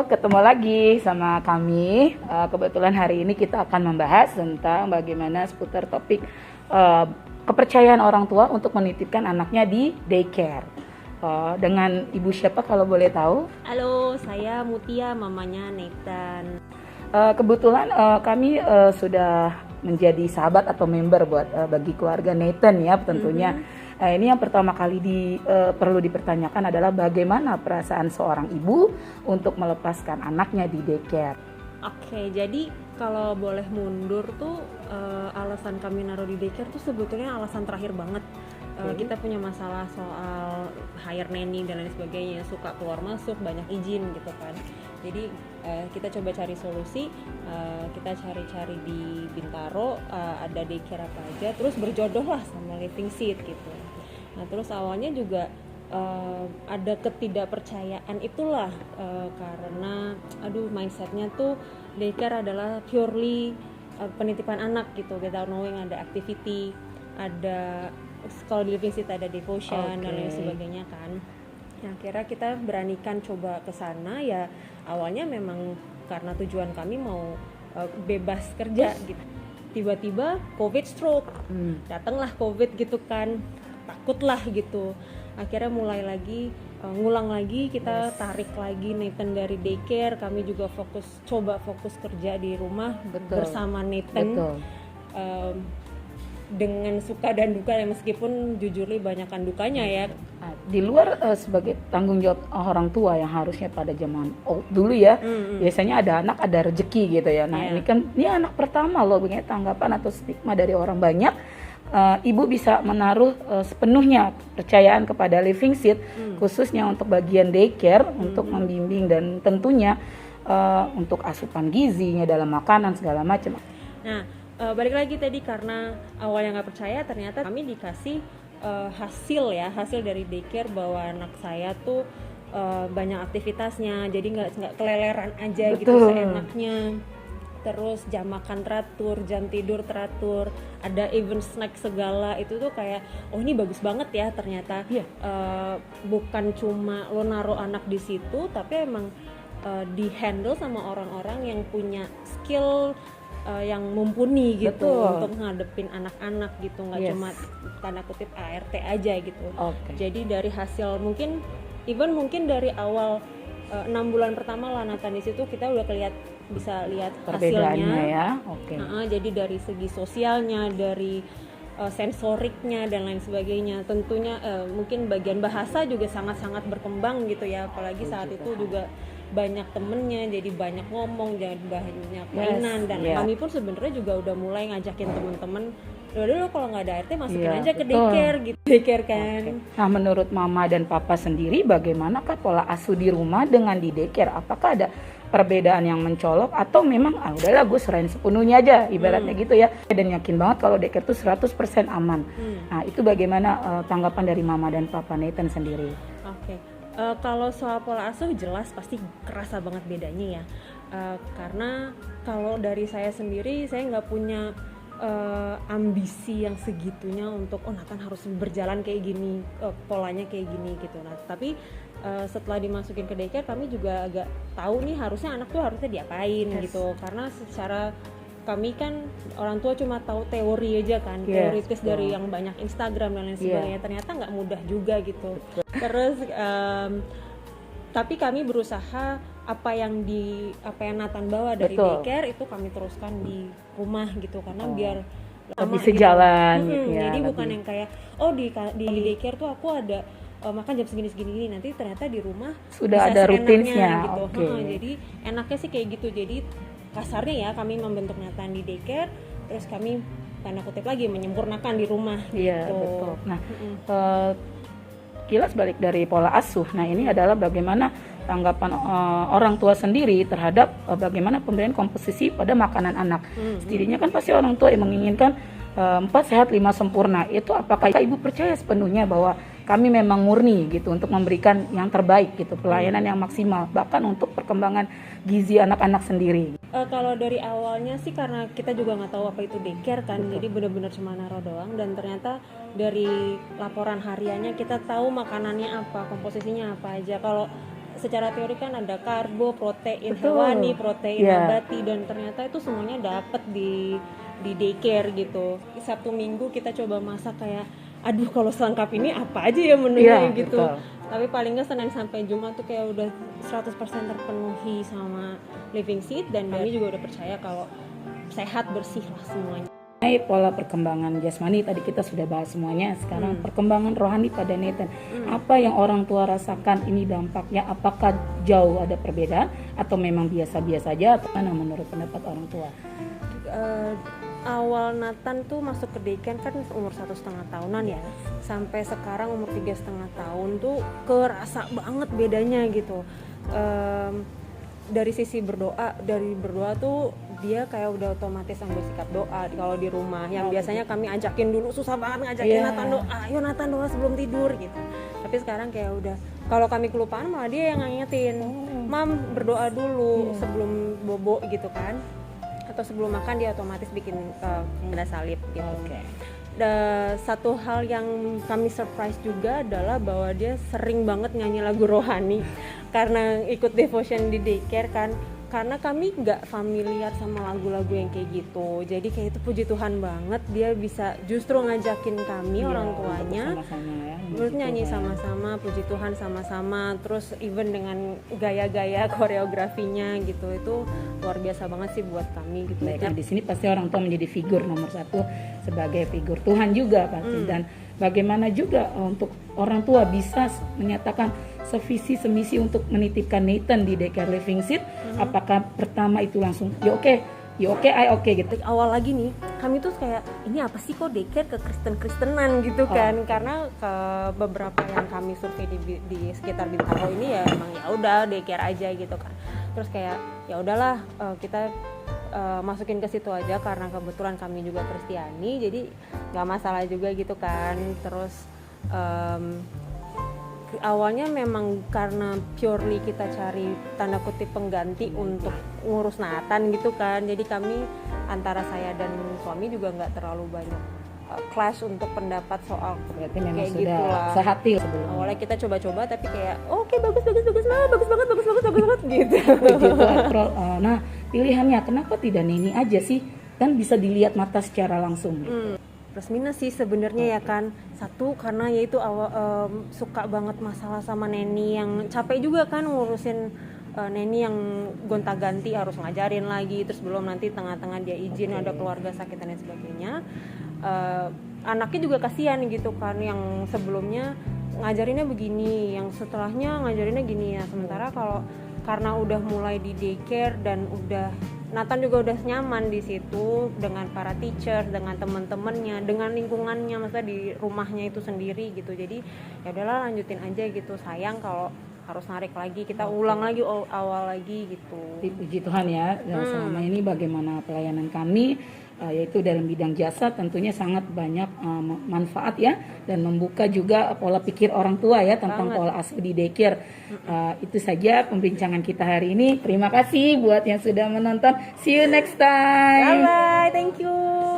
ketemu lagi sama kami. Kebetulan hari ini kita akan membahas tentang bagaimana seputar topik kepercayaan orang tua untuk menitipkan anaknya di daycare. Dengan ibu siapa kalau boleh tahu? Halo, saya Mutia, mamanya Nathan. Kebetulan kami sudah menjadi sahabat atau member buat bagi keluarga Nathan ya tentunya. Ini yang pertama kali perlu dipertanyakan adalah bagaimana perasaan seorang ibu untuk melepaskan anaknya di daycare. Oke, jadi kalau boleh mundur tuh alasan kami naruh di daycare tuh sebetulnya alasan terakhir banget. Kita punya masalah soal hire nanny dan lain sebagainya, suka keluar masuk, banyak izin gitu kan. Jadi kita coba cari solusi, kita cari-cari di Bintaro, ada daycare apa aja, terus berjodoh lah sama Living Seed gitu. Nah terus awalnya juga ada ketidakpercayaan itulah karena mindsetnya tuh daycare adalah purely penitipan anak gitu, without knowing ada activity, ada kalau di Living Seed ada devotion dan lain sebagainya kan. Nah, akhirnya kita beranikan coba ke sana ya. Awalnya memang karena tujuan kami mau bebas kerja gitu. Tiba-tiba COVID stroke. Datanglah COVID gitu kan. Takutlah gitu. Akhirnya mulai lagi ngulang lagi, kita tarik lagi Nathan dari daycare. Kami juga coba fokus kerja di rumah bersama Nathan. Dengan suka dan duka ya, meskipun jujur banyakkan dukanya ya. Di luar sebagai tanggung jawab orang tua yang harusnya pada zaman dulu ya, biasanya ada anak ada rezeki gitu ya. Nah ini kan anak pertama loh, begini tanggapan atau stigma dari orang banyak. Ibu bisa menaruh sepenuhnya percayaan kepada Living Seed, khususnya untuk bagian daycare, untuk membimbing dan tentunya untuk asupan gizinya dalam makanan segala macam. Nah balik lagi tadi, karena awalnya nggak percaya, ternyata kami dikasih hasil dari daycare bahwa anak saya tuh banyak aktivitasnya, jadi nggak keleleran aja gitu seenaknya. Terus jam makan teratur, jam tidur teratur, ada even snack segala. Itu tuh kayak ini bagus banget ya ternyata. Bukan cuma lo naruh anak di situ, tapi emang di handle sama orang-orang yang punya skill yang mumpuni gitu untuk ngadepin anak-anak gitu, nggak cuma tanda kutip ART aja gitu. Jadi dari hasil mungkin dari awal 6 bulan pertama lah Nathan di situ, kita udah bisa lihat hasilnya ya. Jadi dari segi sosialnya, dari sensoriknya dan lain sebagainya, tentunya mungkin bagian bahasa juga sangat-sangat berkembang gitu ya, apalagi saat itu juga banyak temennya, jadi banyak ngomong, jadi banyak mainan. Dan kami pun sebenarnya juga udah mulai ngajakin temen-temen, udah kalau nggak ada ART masukin aja ke daycare gitu, daycare kan. Nah menurut mama dan papa sendiri, bagaimanakah pola asuh di rumah dengan di daycare? Apakah ada perbedaan yang mencolok atau memang udahlah gue serahin sepenuhnya aja ibaratnya gitu ya, dan yakin banget kalau daycare itu 100% aman. Nah itu bagaimana tanggapan dari mama dan papa Nathan sendiri? Kalau soal pola asuh jelas pasti kerasa banget bedanya ya, karena kalau dari saya sendiri, saya nggak punya ambisi yang segitunya untuk Nathan harus berjalan kayak gini, polanya kayak gini gitu. Nah tapi setelah dimasukin ke daycare, kami juga agak tahu nih harusnya anak tuh harusnya diapain gitu, karena secara kami kan orang tua cuma tahu teori aja kan, teoritis dari yang banyak Instagram dan lain sebagainya. Ternyata nggak mudah juga gitu. Terus tapi kami berusaha apa yang Nathan bawa dari daycare itu kami teruskan di rumah gitu, karena biar lama bisa gitu jalan gitu ya. Jadi bukan yang kayak di daycare tuh aku ada makan jam segini, nanti ternyata di rumah sudah ada rutinsnya gitu. Jadi enaknya sih kayak gitu. Jadi kasarnya ya, kami membentuk Nathan di daycare, terus kami tanda kutip lagi menyempurnakan di rumah gitu. Betul. Nah kilas balik dari pola asuh. Nah ini adalah bagaimana tanggapan orang tua sendiri terhadap bagaimana pemberian komposisi pada makanan anak. Setidaknya kan pasti orang tua yang menginginkan 4 sehat 5 sempurna. Itu apakah ibu percaya sepenuhnya bahwa kami memang murni gitu untuk memberikan yang terbaik gitu, pelayanan yang maksimal bahkan untuk perkembangan gizi anak-anak sendiri? Kalau dari awalnya sih karena kita juga nggak tahu apa itu daycare kan, jadi benar-benar cuma naruh doang, dan ternyata dari laporan hariannya kita tahu makanannya apa, komposisinya apa aja. Kalau secara teori kan ada karbo, protein Betul. hewani, protein Yeah. nabati, dan ternyata itu semuanya dapet di daycare gitu. Sabtu Minggu kita coba masak kayak, aduh kalau selengkap ini apa aja ya menunya Iya, gitu. betul. Tapi paling nggak Senin sampai Jumat tuh kayak udah 100% terpenuhi sama Living Seed, dan kami juga udah percaya kalau sehat, bersih lah semuanya. Mengenai pola perkembangan jasmani tadi kita sudah bahas semuanya. Sekarang perkembangan rohani pada Nathan. Apa yang orang tua rasakan ini dampaknya? Apakah jauh ada perbedaan atau memang biasa-biasa saja? Atau mana menurut pendapat orang tua? Awal Nathan tuh masuk ke daycare kan umur 1,5 tahunan ya, sampai sekarang umur 3,5 tahun tuh kerasa banget bedanya gitu. Dari sisi berdoa tuh dia kayak udah otomatis ambil sikap doa kalau di rumah. Yang biasanya kami ajakin dulu, susah banget ngajakin Nathan doa, ayo Nathan doa sebelum tidur gitu. Tapi sekarang kayak udah, kalau kami kelupaan malah dia yang ngingetin, Mam berdoa dulu sebelum bobo gitu kan, atau sebelum makan dia otomatis bikin tanda salib gitu. Satu hal yang kami surprise juga adalah bahwa dia sering banget nyanyi lagu rohani karena ikut devotion di daycare kan, karena kami nggak familiar sama lagu-lagu yang kayak gitu. Jadi kayak itu puji Tuhan banget dia bisa justru ngajakin kami orang tuanya terus nyanyi sama-sama, puji Tuhan sama-sama, terus even dengan gaya-gaya koreografinya gitu, itu luar biasa banget sih buat kami gitu. Baik, di sini pasti orang tua menjadi figur nomor satu sebagai figur Tuhan juga pasti. Dan bagaimana juga untuk orang tua bisa menyatakan sevisi semisi untuk menitipkan Nathan di daycare Living Seed. Apakah pertama itu langsung ya oke gitu? Awal lagi nih kami tuh kayak, ini apa sih kok daycare ke Kristen-Kristenan gitu kan, karena ke beberapa yang kami survei di sekitar Bintaro ini ya emang ya udah daycare aja gitu kan. Terus kayak ya udahlah, kita masukin ke situ aja karena kebetulan kami juga Kristiani, jadi nggak masalah juga gitu kan. Terus awalnya memang karena purely kita cari tanda kutip pengganti untuk ngurus Nathan gitu kan, jadi kami antara saya dan suami juga nggak terlalu banyak clash untuk pendapat soal Berarti memang kayak sudah gitulah. sehati sebelumnya. Awalnya kita coba-coba tapi kayak oke, bagus banget gitu. Puji Tuhan. Nah, pilihannya kenapa tidak Neni aja sih? Kan bisa dilihat mata secara langsung gitu. Plus minus sih sebenarnya ya kan. Satu karena yaitu suka banget masalah sama Neni, yang capek juga kan ngurusin Neni yang gonta-ganti harus ngajarin lagi, terus belum nanti tengah-tengah dia izin ada keluarga sakit dan lain sebagainya. Anaknya juga kasihan gitu kan, yang sebelumnya ngajarinnya begini, yang setelahnya ngajarinnya gini ya. Sementara kalau karena udah mulai di daycare dan udah Nathan juga udah nyaman di situ dengan para teacher, dengan teman-temannya, dengan lingkungannya, maksudnya di rumahnya itu sendiri gitu. Jadi ya udahlah lanjutin aja gitu. Sayang kalau harus narik lagi, kita ulang lagi awal lagi gitu. Puji Tuhan ya. Dan selama ini bagaimana pelayanan kami, yaitu dalam bidang jasa tentunya sangat banyak manfaat ya, dan membuka juga pola pikir orang tua ya tentang pola asuh di daycare. Itu saja pembincangan kita hari ini. Terima kasih buat yang sudah menonton. See you next time. Bye bye, thank you.